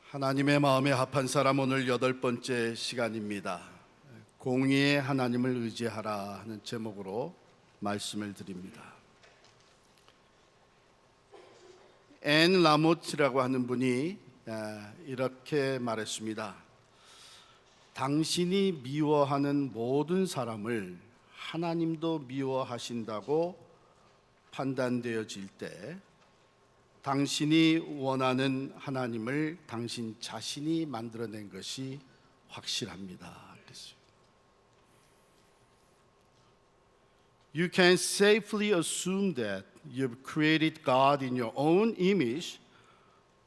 하나님의 마음에 합한 사람, 오늘 8번째 시간입니다. 공의의 하나님을 의지하라 하는 제목으로 말씀을 드립니다. 앤 라모트라고 하는 분이 이렇게 말했습니다. 당신이 미워하는 모든 사람을 하나님도 미워하신다고 판단되어질 때 당신이 원하는 하나님을 당신 자신이 만들어낸 것이 확실합니다. You can safely assume that you've created God in your own image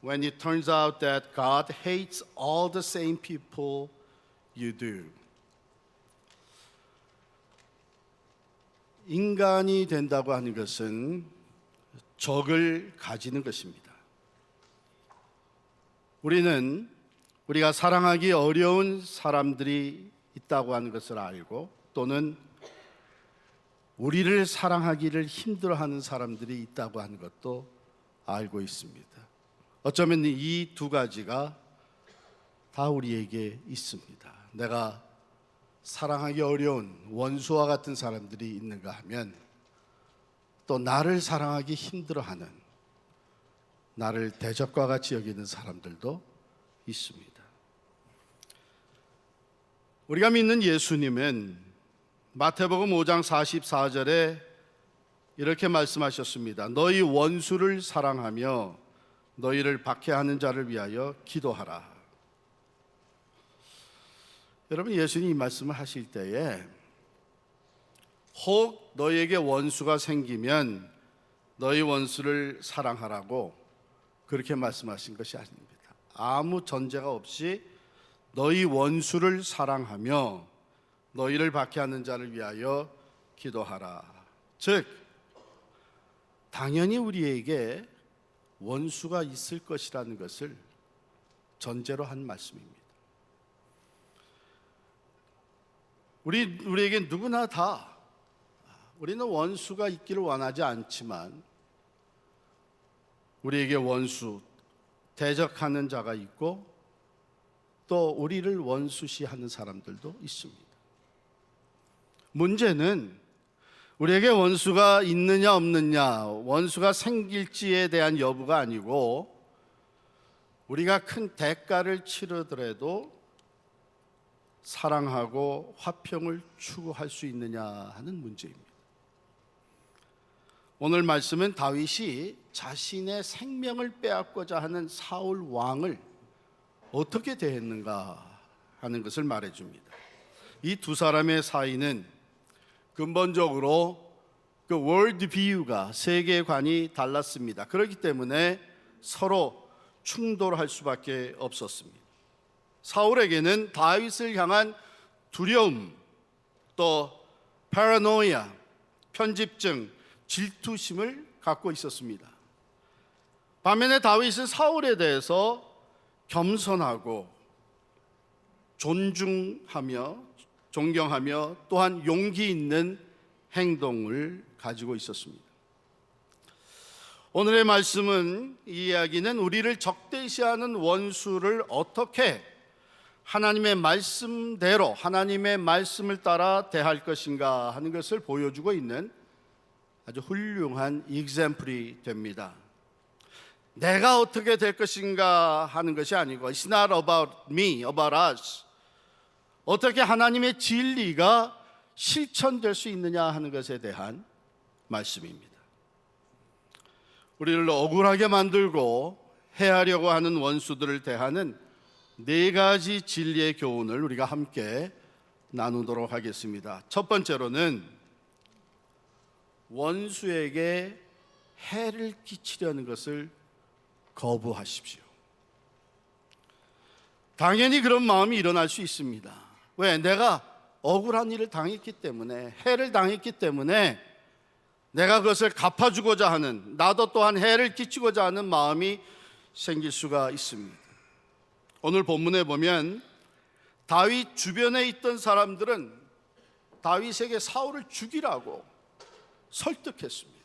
when it turns out that God hates all the same people you do. 인간이 된다고 하는 것은 적을 가지는 것입니다. 우리가 사랑하기 어려운 사람들이 있다고 하는 것을 알고, 또는 우리를 사랑하기를 힘들어하는 사람들이 있다고 하는 것도 알고 있습니다. 어쩌면 이 두 가지가 다 우리에게 있습니다. 내가 사랑하기 어려운 원수와 같은 사람들이 있는가 하면, 또 나를 사랑하기 힘들어하는, 나를 대적과 같이 여기는 사람들도 있습니다. 우리가 믿는 예수님은 마태복음 5장 44절에 이렇게 말씀하셨습니다. 너희 원수를 사랑하며 너희를 박해하는 자를 위하여 기도하라. 여러분, 예수님이 이 말씀을 하실 때에 혹 너희에게 원수가 생기면 너희 원수를 사랑하라고 그렇게 말씀하신 것이 아닙니다. 아무 전제가 없이 너희 원수를 사랑하며 너희를 박해하는 자를 위하여 기도하라. 즉, 당연히 우리에게 원수가 있을 것이라는 것을 전제로 한 말씀입니다. 우리에게 누구나 다, 우리는 원수가 있기를 원하지 않지만 우리에게 원수, 대적하는 자가 있고, 또 우리를 원수시하는 사람들도 있습니다. 문제는 우리에게 원수가 있느냐 없느냐, 원수가 생길지에 대한 여부가 아니고, 우리가 큰 대가를 치르더라도 사랑하고 화평을 추구할 수 있느냐 하는 문제입니다. 오늘 말씀은 다윗이 자신의 생명을 빼앗고자 하는 사울 왕을 어떻게 대했는가 하는 것을 말해줍니다. 이 두 사람의 사이는 근본적으로 그 월드 비유가, 세계관이 달랐습니다. 그렇기 때문에 서로 충돌할 수밖에 없었습니다. 사울에게는 다윗을 향한 두려움, 또 파라노이아, 편집증, 질투심을 갖고 있었습니다. 반면에 다윗은 사울에 대해서 겸손하고 존중하며 존경하며 또한 용기 있는 행동을 가지고 있었습니다. 오늘의 말씀은, 이 이야기는 우리를 적대시하는 원수를 어떻게 하나님의 말씀대로, 하나님의 말씀을 따라 대할 것인가 하는 것을 보여주고 있는 아주 훌륭한 example이 됩니다. 내가 어떻게 될 것인가 하는 것이 아니고, It's not about me, about us. 어떻게 하나님의 진리가 실천될 수 있느냐 하는 것에 대한 말씀입니다. 우리를 억울하게 만들고 해하려고 하는 원수들을 대하는 4가지 진리의 교훈을 우리가 함께 나누도록 하겠습니다. 첫 번째로는 원수에게 해를 끼치려는 것을 거부하십시오. 당연히 그런 마음이 일어날 수 있습니다. 왜? 내가 억울한 일을 당했기 때문에, 해를 당했기 때문에 내가 그것을 갚아주고자 하는, 나도 또한 해를 끼치고자 하는 마음이 생길 수가 있습니다. 오늘 본문에 보면 다윗 주변에 있던 사람들은 다윗에게 사울을 죽이라고 설득했습니다.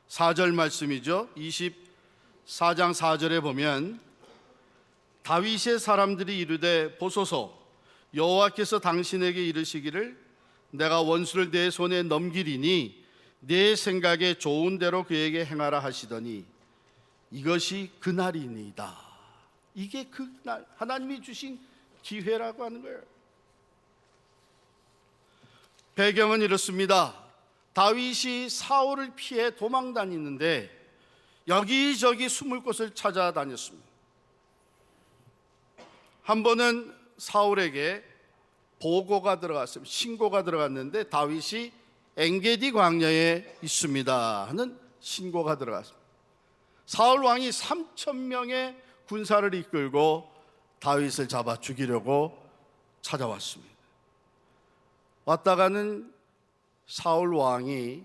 4절 말씀이죠. 24장 4절에 보면 다윗의 사람들이 이르되 보소서 여호와께서 당신에게 이르시기를 내가 원수를 내 손에 넘기리니 내 생각에 좋은 대로 그에게 행하라 하시더니 이것이 그날이니이다. 이게 그날 하나님이 주신 기회라고 하는 거예요. 배경은 이렇습니다. 다윗이 사울을 피해 도망 다니는데 여기저기 숨을 곳을 찾아다녔습니다. 한 번은 사울에게 보고가 들어갔습니다. 신고가 들어갔는데 다윗이 엔게디 광야에 있습니다 하는 신고가 들어갔습니다. 사울 왕이 3,000명의 군사를 이끌고 다윗을 잡아 죽이려고 찾아왔습니다. 왔다가는 사울 왕이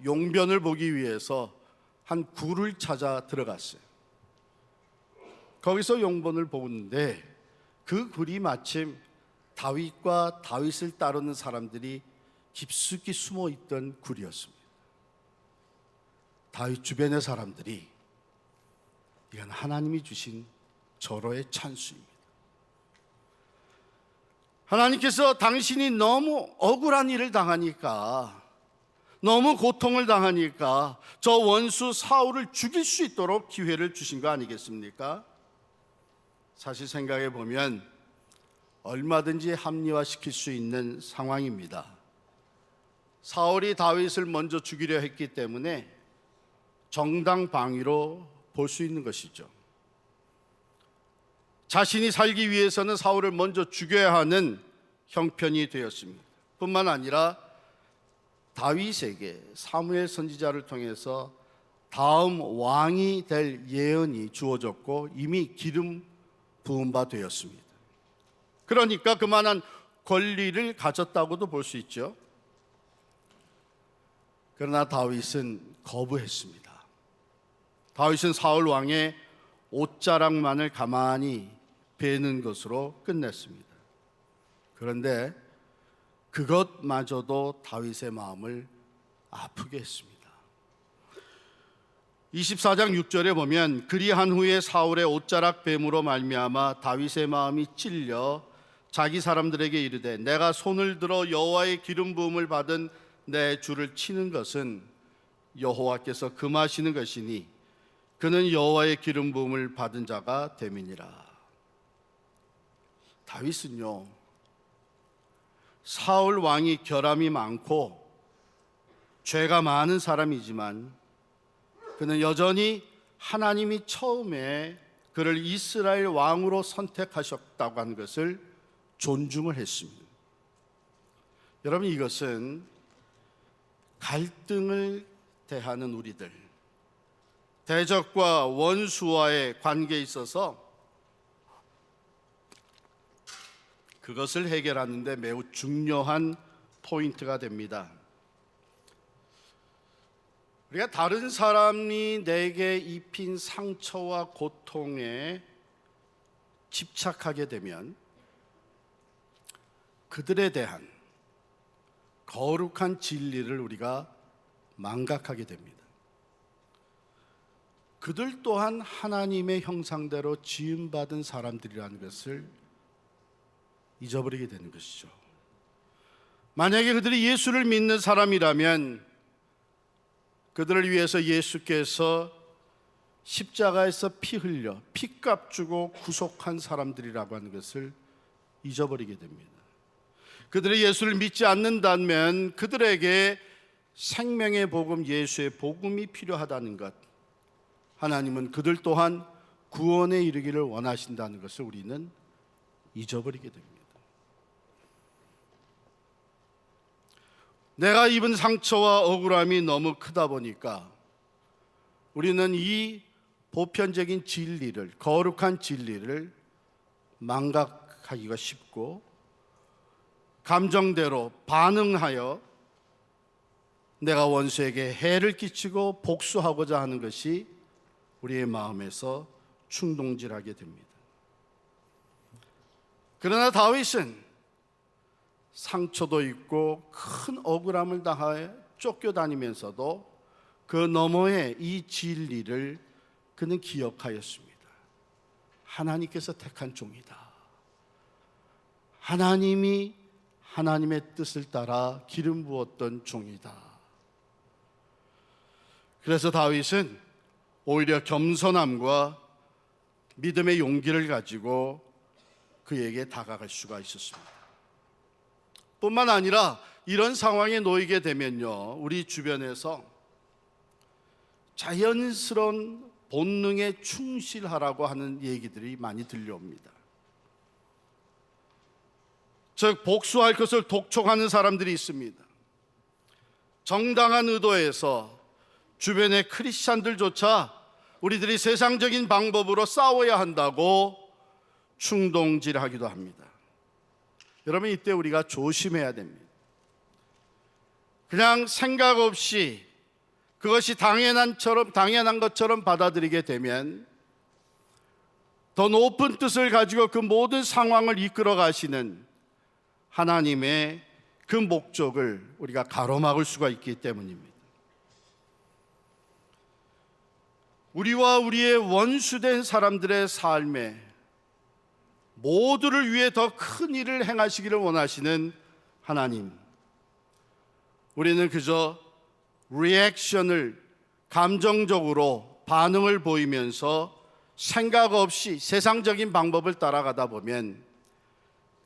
용변을 보기 위해서 한 굴을 찾아 들어갔어요. 거기서 용변을 보는데 그 굴이 마침 다윗과 다윗을 따르는 사람들이 깊숙이 숨어 있던 굴이었습니다. 다윗 주변의 사람들이 이건 하나님이 주신 절호의 찬수입니다. 하나님께서 당신이 너무 억울한 일을 당하니까, 너무 고통을 당하니까 저 원수 사울을 죽일 수 있도록 기회를 주신 거 아니겠습니까? 사실 생각해 보면 얼마든지 합리화시킬 수 있는 상황입니다. 사울이 다윗을 먼저 죽이려 했기 때문에 정당방위로 볼 수 있는 것이죠. 자신이 살기 위해서는 사울을 먼저 죽여야 하는 형편이 되었습니다. 뿐만 아니라 다윗에게 사무엘 선지자를 통해서 다음 왕이 될 예언이 주어졌고 이미 기름 부은 바 되었습니다. 그러니까 그만한 권리를 가졌다고도 볼 수 있죠. 그러나 다윗은 거부했습니다. 다윗은 사울 왕의 옷자락만을 가만히 베는 것으로 끝냈습니다. 그런데 그것마저도 다윗의 마음을 아프게 했습니다. 24장 6절에 보면 그리한 후에 사울의 옷자락 뱀으로 말미암아 다윗의 마음이 찔려 자기 사람들에게 이르되 내가 손을 들어 여호와의 기름 부음을 받은 내 주를 치는 것은 여호와께서 금하시는 것이니 그는 여호와의 기름 부음을 받은 자가 됨이니라. 다윗은요, 사울 왕이 결함이 많고 죄가 많은 사람이지만 그는 여전히 하나님이 처음에 그를 이스라엘 왕으로 선택하셨다고 하는 것을 존중을 했습니다. 여러분, 이것은 갈등을 대하는 우리들, 대적과 원수와의 관계에 있어서 그것을 해결하는 데 매우 중요한 포인트가 됩니다. 우리가 다른 사람이 내게 입힌 상처와 고통에 집착하게 되면 그들에 대한 거룩한 진리를 우리가 망각하게 됩니다. 그들 또한 하나님의 형상대로 지음받은 사람들이라는 것을 잊어버리게 되는 것이죠. 만약에 그들이 예수를 믿는 사람이라면 그들을 위해서 예수께서 십자가에서 피 흘려 피값 주고 구속한 사람들이라고 하는 것을 잊어버리게 됩니다. 그들이 예수를 믿지 않는다면 그들에게 생명의 복음, 예수의 복음이 필요하다는 것, 하나님은 그들 또한 구원에 이르기를 원하신다는 것을 우리는 잊어버리게 됩니다. 내가 입은 상처와 억울함이 너무 크다 보니까 우리는 이 보편적인 진리를, 거룩한 진리를 망각하기가 쉽고 감정대로 반응하여 내가 원수에게 해를 끼치고 복수하고자 하는 것이 우리의 마음에서 충동질하게 됩니다. 그러나 다윗은 상처도 있고 큰 억울함을 당하여 쫓겨다니면서도 그 너머의 이 진리를 그는 기억하였습니다. 하나님께서 택한 종이다. 하나님이 하나님의 뜻을 따라 기름 부었던 종이다. 그래서 다윗은 오히려 겸손함과 믿음의 용기를 가지고 그에게 다가갈 수가 있었습니다. 뿐만 아니라 이런 상황에 놓이게 되면요, 우리 주변에서 자연스러운 본능에 충실하라고 하는 얘기들이 많이 들려옵니다. 즉 복수할 것을 독촉하는 사람들이 있습니다. 정당한 의도에서 주변의 크리스찬들조차 우리들이 세상적인 방법으로 싸워야 한다고 충동질하기도 합니다. 여러분, 이때 우리가 조심해야 됩니다. 그냥 생각 없이 그것이 당연한 것처럼 받아들이게 되면 더 높은 뜻을 가지고 그 모든 상황을 이끌어 가시는 하나님의 그 목적을 우리가 가로막을 수가 있기 때문입니다. 우리와 우리의 원수된 사람들의 삶에 모두를 위해 더 큰 일을 행하시기를 원하시는 하나님, 우리는 그저 리액션을, 감정적으로 반응을 보이면서 생각 없이 세상적인 방법을 따라가다 보면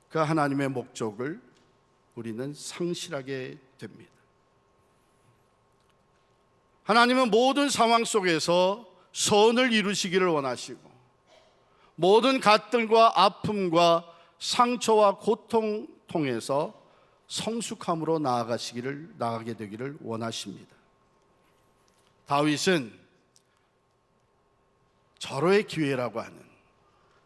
그 하나님의 목적을 우리는 상실하게 됩니다. 하나님은 모든 상황 속에서 선을 이루시기를 원하시고 모든 갓들과 아픔과 상처와 고통 통해서 성숙함으로 나아가게 되기를 원하십니다. 다윗은 절호의 기회라고 하는,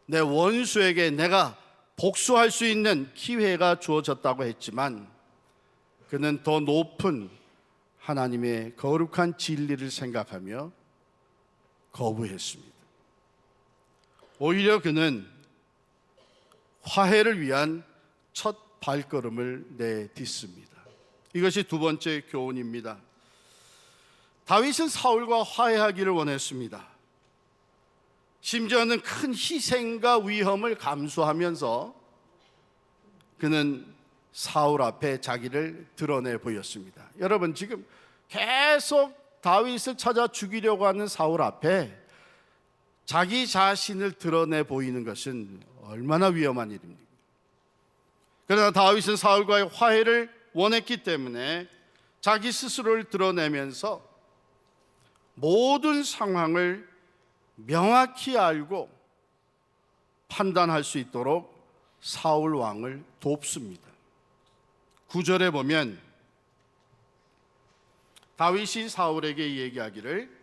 내 원수에게 내가 복수할 수 있는 기회가 주어졌다고 했지만 그는 더 높은 하나님의 거룩한 진리를 생각하며 거부했습니다. 오히려 그는 화해를 위한 첫 발걸음을 내딛습니다. 이것이 두 번째 교훈입니다. 다윗은 사울과 화해하기를 원했습니다. 심지어는 큰 희생과 위험을 감수하면서 그는 사울 앞에 자기를 드러내 보였습니다. 여러분, 지금 계속 다윗을 찾아 죽이려고 하는 사울 앞에 자기 자신을 드러내 보이는 것은 얼마나 위험한 일입니까? 그러나 다윗은 사울과의 화해를 원했기 때문에 자기 스스로를 드러내면서 모든 상황을 명확히 알고 판단할 수 있도록 사울 왕을 돕습니다. 9절에 보면 다윗이 사울에게 얘기하기를,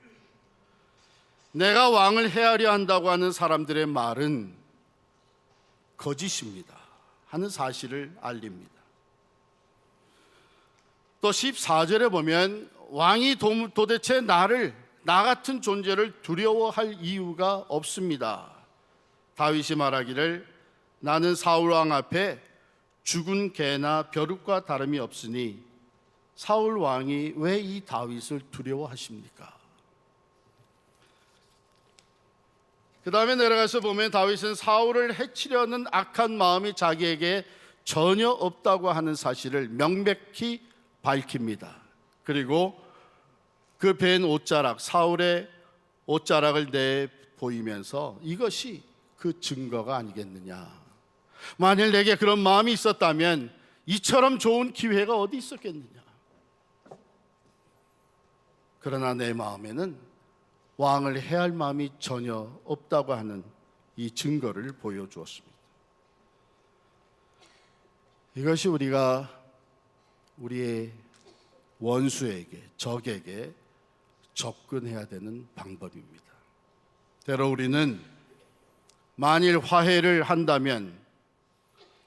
내가 왕을 해하려 한다고 하는 사람들의 말은 거짓입니다 하는 사실을 알립니다. 또 14절에 보면 왕이 도대체 나 같은 존재를 두려워할 이유가 없습니다. 다윗이 말하기를, 나는 사울 왕 앞에 죽은 개나 벼룩과 다름이 없으니 사울 왕이 왜 이 다윗을 두려워하십니까? 그 다음에 내려가서 보면 다윗은 사울을 해치려는 악한 마음이 자기에게 전혀 없다고 하는 사실을 명백히 밝힙니다. 그리고 그 벤 옷자락, 사울의 옷자락을 내보이면서 이것이 그 증거가 아니겠느냐. 만일 내게 그런 마음이 있었다면 이처럼 좋은 기회가 어디 있었겠느냐. 그러나 내 마음에는 왕을 해할 마음이 전혀 없다고 하는 이 증거를 보여주었습니다. 이것이 우리가 우리의 원수에게, 적에게 접근해야 되는 방법입니다. 때로 우리는 만일 화해를 한다면,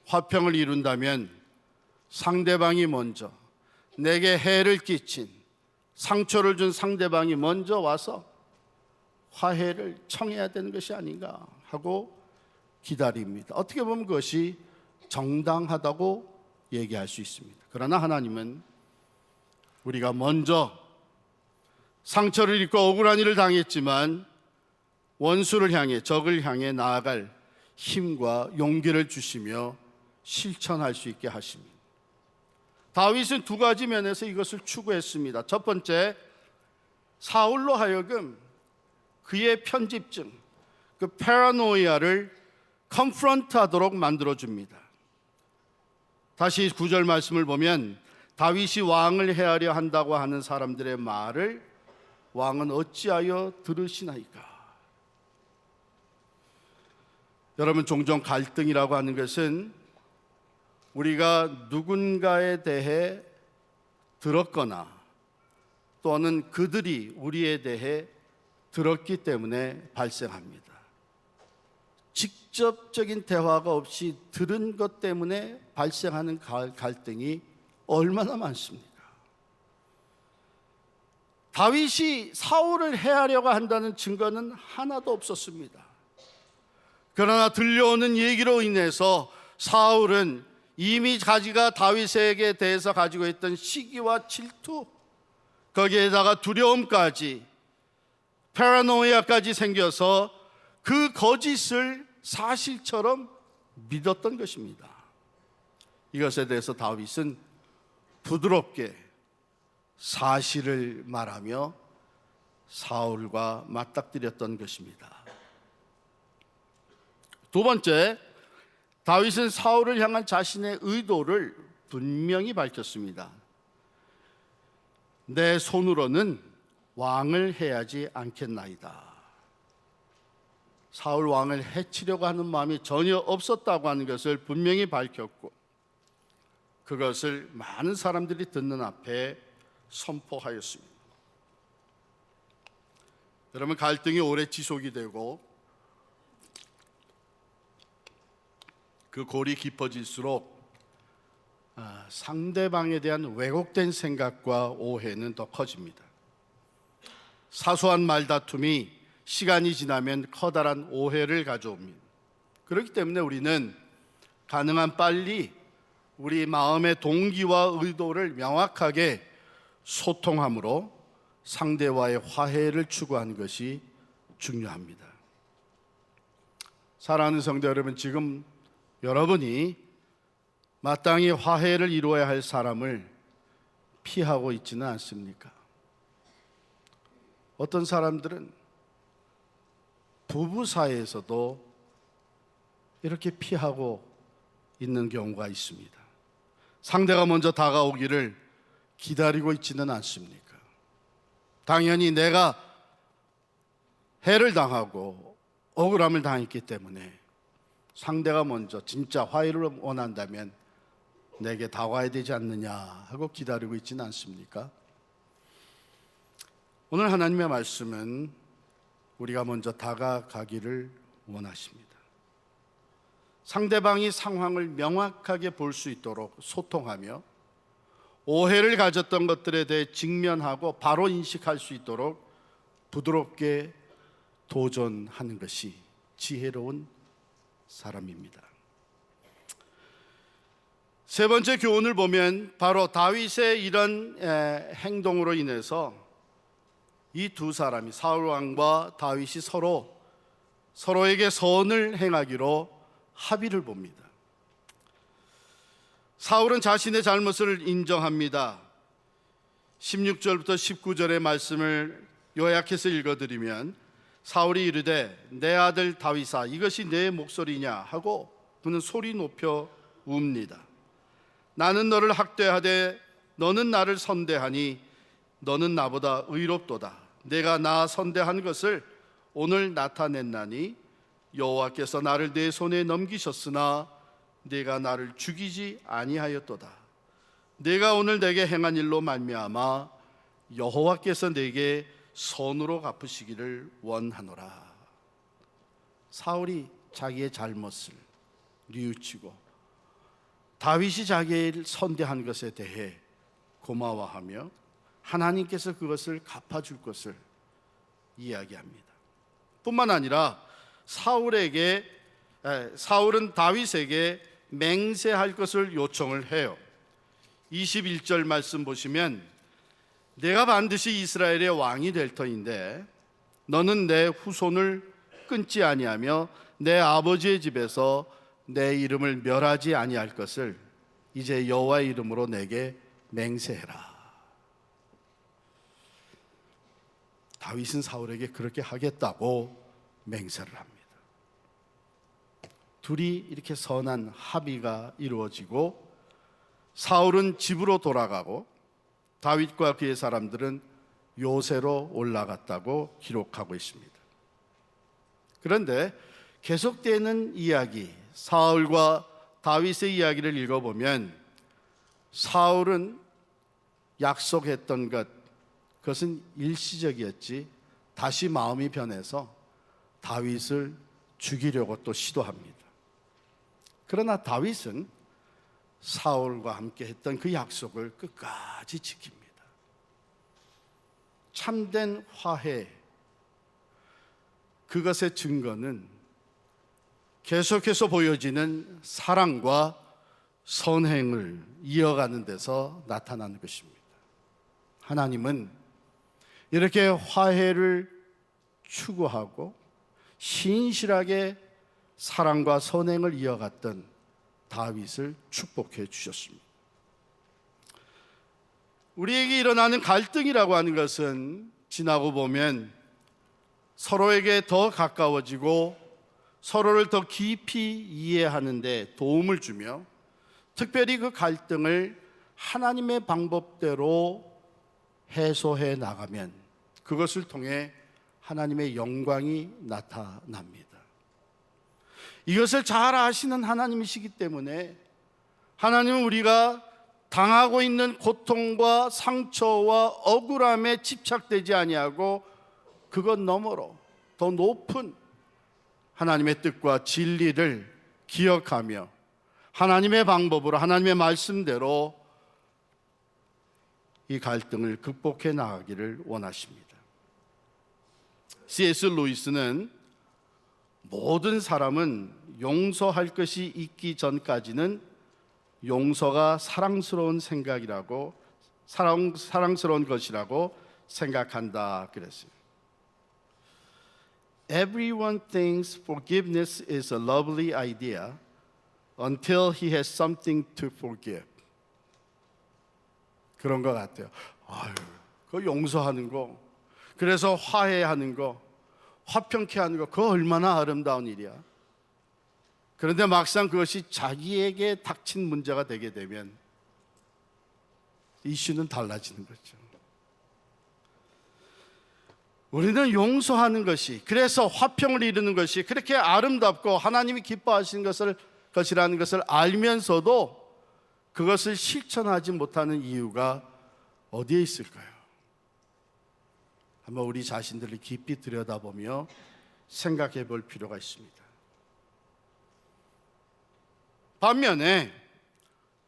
화평을 이룬다면 상대방이 먼저, 내게 해를 끼친, 상처를 준 상대방이 먼저 와서 화해를 청해야 되는 것이 아닌가 하고 기다립니다. 어떻게 보면 그것이 정당하다고 얘기할 수 있습니다. 그러나 하나님은 우리가 먼저 상처를 입고 억울한 일을 당했지만 원수를 향해, 적을 향해 나아갈 힘과 용기를 주시며 실천할 수 있게 하십니다. 다윗은 두 가지 면에서 이것을 추구했습니다. 첫 번째, 사울로 하여금 그의 편집증, 그 파라노이아를 컨프런트하도록 만들어줍니다. 다시 9절 말씀을 보면 다윗이 왕을 해하려 한다고 하는 사람들의 말을 왕은 어찌하여 들으시나이까. 여러분, 종종 갈등이라고 하는 것은 우리가 누군가에 대해 들었거나 또는 그들이 우리에 대해 들었기 때문에 발생합니다. 직접적인 대화가 없이 들은 것 때문에 발생하는 갈등이 얼마나 많습니까? 다윗이 사울을 해하려고 한다는 증거는 하나도 없었습니다. 그러나 들려오는 얘기로 인해서 사울은 이미 자기가 다윗에게 대해서 가지고 있던 시기와 질투, 거기에다가 두려움까지, 파라노이아까지 생겨서 그 거짓을 사실처럼 믿었던 것입니다. 이것에 대해서 다윗은 부드럽게 사실을 말하며 사울과 맞닥뜨렸던 것입니다. 두 번째, 다윗은 사울을 향한 자신의 의도를 분명히 밝혔습니다. 내 손으로는 왕을 해하지 않겠나이다. 사울 왕을 해치려고 하는 마음이 전혀 없었다고 하는 것을 분명히 밝혔고, 그것을 많은 사람들이 듣는 앞에 선포하였습니다. 여러분, 갈등이 오래 지속이 되고 그 골이 깊어질수록 상대방에 대한 왜곡된 생각과 오해는 더 커집니다. 사소한 말다툼이 시간이 지나면 커다란 오해를 가져옵니다. 그렇기 때문에 우리는 가능한 빨리 우리 마음의 동기와 의도를 명확하게 소통함으로 상대와의 화해를 추구하는 것이 중요합니다. 사랑하는 성도 여러분, 지금 여러분이 마땅히 화해를 이루어야 할 사람을 피하고 있지는 않습니까? 어떤 사람들은 부부 사이에서도 이렇게 피하고 있는 경우가 있습니다. 상대가 먼저 다가오기를 기다리고 있지는 않습니까? 당연히 내가 해를 당하고 억울함을 당했기 때문에 상대가 먼저 진짜 화해를 원한다면 내게 다가와야 되지 않느냐 하고 기다리고 있지는 않습니까? 오늘 하나님의 말씀은 우리가 먼저 다가가기를 원하십니다. 상대방이 상황을 명확하게 볼 수 있도록 소통하며 오해를 가졌던 것들에 대해 직면하고 바로 인식할 수 있도록 부드럽게 도전하는 것이 지혜로운 사람입니다. 세 번째 교훈을 보면 바로 다윗의 이런 행동으로 인해서 이 두 사람이, 사울 왕과 다윗이 서로에게 선을 행하기로 합의를 봅니다. 사울은 자신의 잘못을 인정합니다. 16절부터 19절의 말씀을 요약해서 읽어드리면, 사울이 이르되 내 아들 다윗아, 이것이 내 목소리냐 하고 그는 소리 높여 웁니다. 나는 너를 학대하되 너는 나를 선대하니 너는 나보다 의롭도다. 내가 나 선대한 것을 오늘 나타냈나니 여호와께서 나를 내 손에 넘기셨으나 내가 나를 죽이지 아니하였도다. 내가 오늘 내게 행한 일로 말미암아 여호와께서 내게 선으로 갚으시기를 원하노라. 사울이 자기의 잘못을 뉘우치고 다윗이 자기를 선대한 것에 대해 고마워하며 하나님께서 그것을 갚아줄 것을 이야기합니다. 뿐만 아니라 사울은 다윗에게 맹세할 것을 요청을 해요. 21절 말씀 보시면, 내가 반드시 이스라엘의 왕이 될 터인데 너는 내 후손을 끊지 아니하며 내 아버지의 집에서 내 이름을 멸하지 아니할 것을 이제 여호와의 이름으로 내게 맹세해라. 다윗은 사울에게 그렇게 하겠다고 맹세를 합니다. 둘이 이렇게 선한 합의가 이루어지고 사울은 집으로 돌아가고 다윗과 그의 사람들은 요새로 올라갔다고 기록하고 있습니다. 그런데 계속되는 이야기, 사울과 다윗의 이야기를 읽어보면 사울은 약속했던 그것은 일시적이었지 다시 마음이 변해서 다윗을 죽이려고 또 시도합니다. 그러나 다윗은 사울과 함께 했던 그 약속을 끝까지 지킵니다. 참된 화해, 그것의 증거는 계속해서 보여지는 사랑과 선행을 이어가는 데서 나타나는 것입니다. 하나님은 이렇게 화해를 추구하고 신실하게 사랑과 선행을 이어갔던 다윗을 축복해 주셨습니다. 우리에게 일어나는 갈등이라고 하는 것은 지나고 보면 서로에게 더 가까워지고 서로를 더 깊이 이해하는 데 도움을 주며 특별히 그 갈등을 하나님의 방법대로 해소해 나가면 그것을 통해 하나님의 영광이 나타납니다. 이것을 잘 아시는 하나님이시기 때문에 하나님은 우리가 당하고 있는 고통과 상처와 억울함에 집착되지 아니하고 그것 너머로 더 높은 하나님의 뜻과 진리를 기억하며 하나님의 방법으로 하나님의 말씀대로 이 갈등을 극복해 나가기를 원하십니다. C.S. 루이스는 모든 사람은 용서할 것이 있기 전까지는 용서가 사랑스러운 생각이라고 사랑스러운 것이라고 생각한다 그랬어요. Everyone thinks forgiveness is a lovely idea until he has something to forgive. 그런 것 같아요. 그 용서하는 거, 그래서 화해하는 거, 화평케 하는 거, 그거 얼마나 아름다운 일이야. 그런데 막상 그것이 자기에게 닥친 문제가 되게 되면 이슈는 달라지는 거죠. 우리는 용서하는 것이, 그래서 화평을 이루는 것이 그렇게 아름답고 하나님이 기뻐하시는 것이라는 것을 알면서도 그것을 실천하지 못하는 이유가 어디에 있을까요? 한번 우리 자신들을 깊이 들여다보며 생각해 볼 필요가 있습니다. 반면에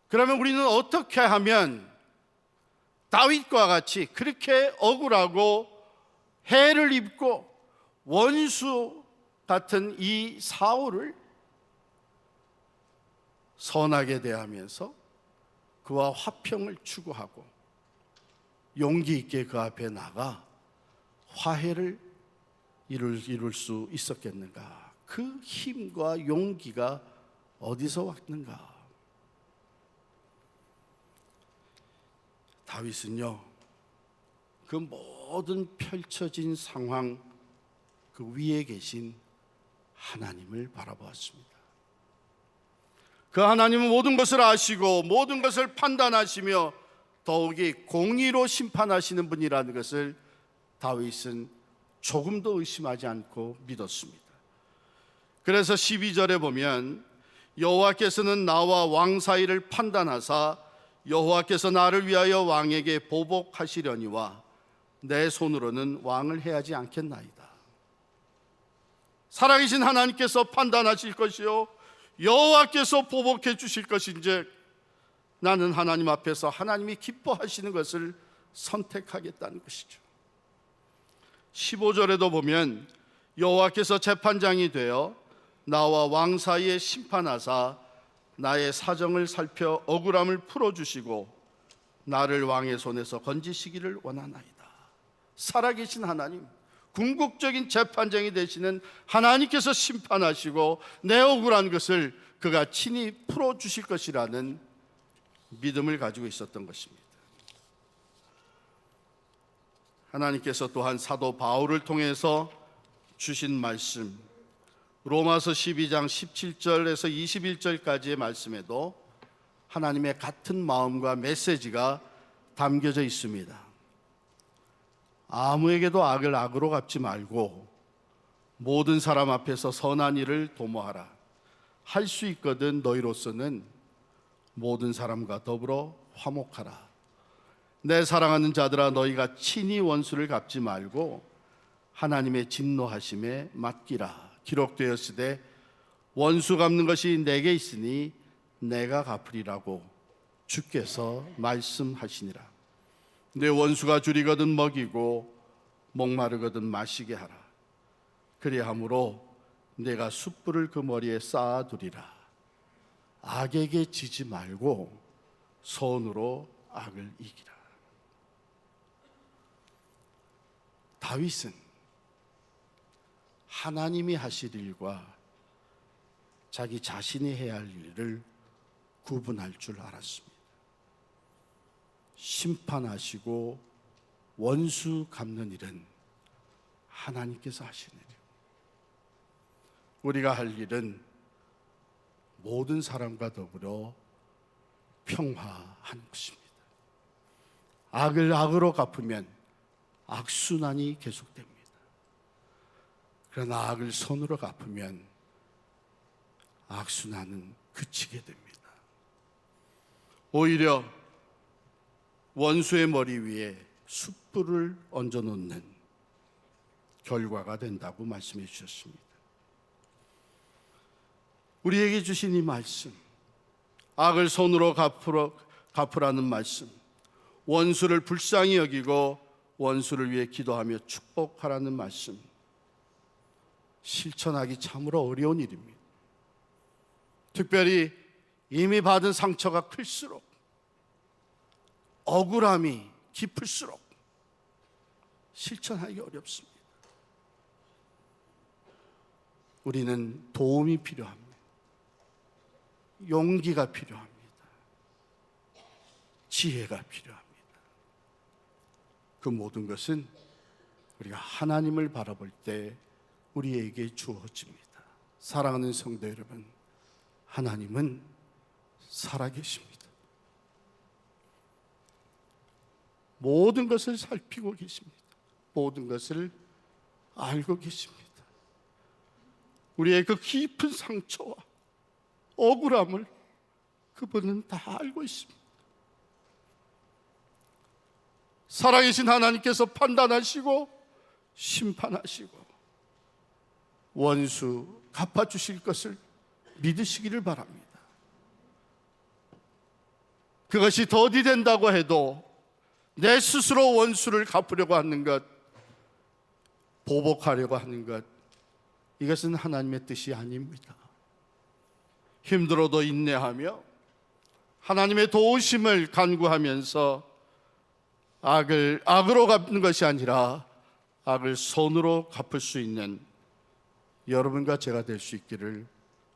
그러면 우리는 어떻게 하면 다윗과 같이 그렇게 억울하고 해를 입고 원수 같은 이 사울을 선하게 대하면서 그와 화평을 추구하고 용기 있게 그 앞에 나가 화해를 이룰 수 있었겠는가? 그 힘과 용기가 어디서 왔는가? 다윗은요, 그 모든 펼쳐진 상황 그 위에 계신 하나님을 바라보았습니다. 그 하나님은 모든 것을 아시고 모든 것을 판단하시며 더욱이 공의로 심판하시는 분이라는 것을 다윗은 조금도 의심하지 않고 믿었습니다. 그래서 12절에 보면 여호와께서는 나와 왕 사이를 판단하사 여호와께서 나를 위하여 왕에게 보복하시려니와 내 손으로는 왕을 해하지 않겠나이다. 살아계신 하나님께서 판단하실 것이요 여호와께서 보복해 주실 것인즉 나는 하나님 앞에서 하나님이 기뻐하시는 것을 선택하겠다는 것이죠. 15절에도 보면 여호와께서 재판장이 되어 나와 왕 사이에 심판하사 나의 사정을 살펴 억울함을 풀어주시고 나를 왕의 손에서 건지시기를 원하나이다. 살아계신 하나님, 궁극적인 재판장이 되시는 하나님께서 심판하시고 내 억울한 것을 그가 친히 풀어주실 것이라는 믿음을 가지고 있었던 것입니다. 하나님께서 또한 사도 바울을 통해서 주신 말씀, 로마서 12장 17절에서 21절까지의 말씀에도 하나님의 같은 마음과 메시지가 담겨져 있습니다. 아무에게도 악을 악으로 갚지 말고 모든 사람 앞에서 선한 일을 도모하라. 할 수 있거든 너희로서는 모든 사람과 더불어 화목하라. 내 사랑하는 자들아, 너희가 친히 원수를 갚지 말고 하나님의 진노하심에 맡기라. 기록되었으되 원수 갚는 것이 내게 있으니 내가 갚으리라고 주께서 말씀하시니라. 내 원수가 줄이거든 먹이고 목마르거든 마시게 하라. 그리함으로 내가 숯불을 그 머리에 쌓아두리라. 악에게 지지 말고 선으로 악을 이기라. 다윗은 하나님이 하실 일과 자기 자신이 해야 할 일을 구분할 줄 알았습니다. 심판하시고 원수 갚는 일은 하나님께서 하시는 일이고, 우리가 할 일은 모든 사람과 더불어 평화하는 것입니다. 악을 악으로 갚으면 악순환이 계속됩니다. 그러나 악을 선으로 갚으면 악순환은 그치게 됩니다. 오히려 원수의 머리 위에 숯불을 얹어 놓는 결과가 된다고 말씀해 주셨습니다. 우리에게 주신 이 말씀, 악을 손으로 갚으라는 말씀, 원수를 불쌍히 여기고 원수를 위해 기도하며 축복하라는 말씀, 실천하기 참으로 어려운 일입니다. 특별히 이미 받은 상처가 클수록, 억울함이 깊을수록 실천하기 어렵습니다. 우리는 도움이 필요합니다. 용기가 필요합니다. 지혜가 필요합니다. 그 모든 것은 우리가 하나님을 바라볼 때 우리에게 주어집니다. 사랑하는 성도 여러분, 하나님은 살아계십니다. 모든 것을 살피고 계십니다. 모든 것을 알고 계십니다. 우리의 그 깊은 상처와 억울함을 그분은 다 알고 있습니다. 살아계신 하나님께서 판단하시고 심판하시고 원수 갚아주실 것을 믿으시기를 바랍니다. 그것이 더디 된다고 해도 내 스스로 원수를 갚으려고 하는 것, 보복하려고 하는 것, 이것은 하나님의 뜻이 아닙니다. 힘들어도 인내하며 하나님의 도우심을 간구하면서 악을 악으로 갚는 것이 아니라 악을 선으로 갚을 수 있는 여러분과 제가 될 수 있기를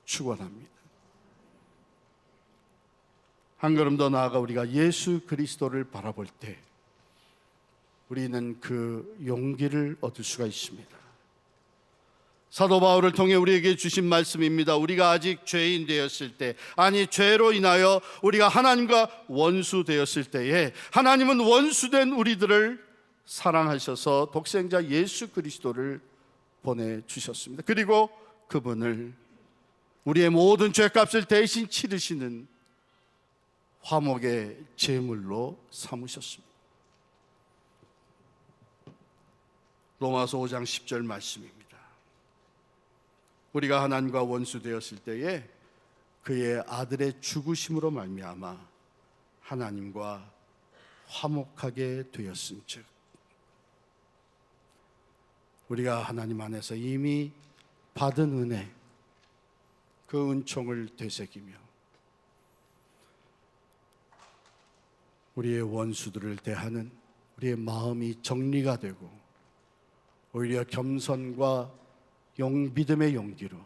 축원합니다. 한 걸음 더 나아가 우리가 예수 그리스도를 바라볼 때 우리는 그 용기를 얻을 수가 있습니다. 사도 바울을 통해 우리에게 주신 말씀입니다. 우리가 아직 죄인 되었을 때, 아니 죄로 인하여 우리가 하나님과 원수 되었을 때에 하나님은 원수된 우리들을 사랑하셔서 독생자 예수 그리스도를 보내주셨습니다. 그리고 그분을 우리의 모든 죄값을 대신 치르시는 화목의 제물로 삼으셨습니다. 로마서 5장 10절 말씀입니다. 우리가 하나님과 원수 되었을 때에 그의 아들의 죽으심으로 말미암아 하나님과 화목하게 되었은즉, 우리가 하나님 안에서 이미 받은 은혜, 그 은총을 되새기며 우리의 원수들을 대하는 우리의 마음이 정리가 되고 오히려 겸손과 믿음의 용기로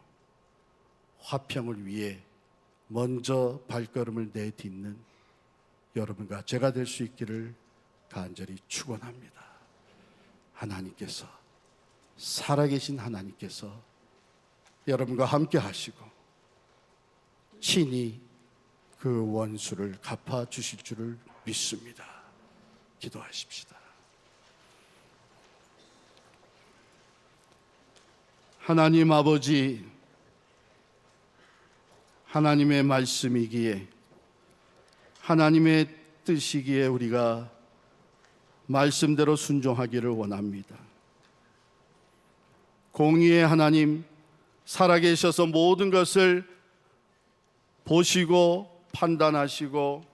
화평을 위해 먼저 발걸음을 내딛는 여러분과 제가 될 수 있기를 간절히 축원합니다. 하나님께서, 살아계신 하나님께서 여러분과 함께 하시고 친히 그 원수를 갚아 주실 줄을 믿습니다. 기도하십시다. 하나님 아버지, 하나님의 말씀이기에, 하나님의 뜻이기에 우리가 말씀대로 순종하기를 원합니다. 공의의 하나님, 살아계셔서 모든 것을 보시고 판단하시고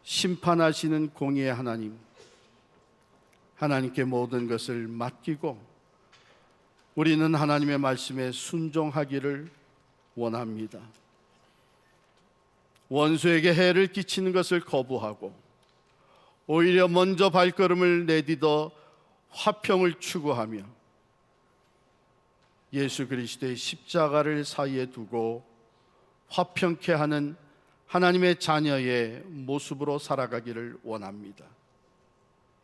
심판하시는 공의의 하나님, 하나님께 모든 것을 맡기고 우리는 하나님의 말씀에 순종하기를 원합니다. 원수에게 해를 끼치는 것을 거부하고 오히려 먼저 발걸음을 내딛어 화평을 추구하며 예수 그리스도의 십자가를 사이에 두고 화평케 하는 하나님의 자녀의 모습으로 살아가기를 원합니다.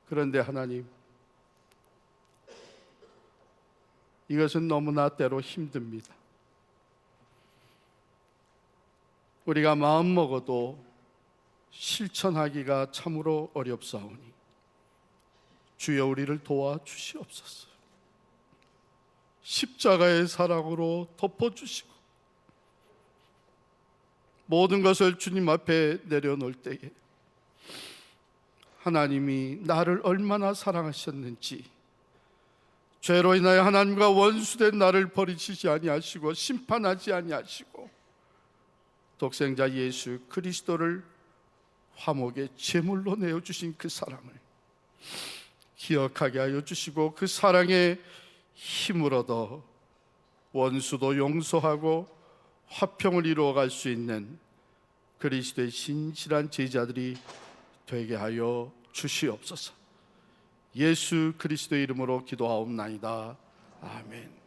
그런데 하나님, 이것은 너무나 때로 힘듭니다. 우리가 마음먹어도 실천하기가 참으로 어렵사오니 주여 우리를 도와주시옵소서. 십자가의 사랑으로 덮어주시고 모든 것을 주님 앞에 내려놓을 때에 하나님이 나를 얼마나 사랑하셨는지, 죄로 인하여 하나님과 원수된 나를 버리시지 아니하시고 심판하지 아니하시고 독생자 예수 그리스도를 화목의 제물로 내어주신 그 사랑을 기억하게 하여 주시고 그 사랑의 힘을 얻어 원수도 용서하고 화평을 이루어갈 수 있는 그리스도의 신실한 제자들이 되게 하여 주시옵소서. 예수 그리스도의 이름으로 기도하옵나이다. 아멘.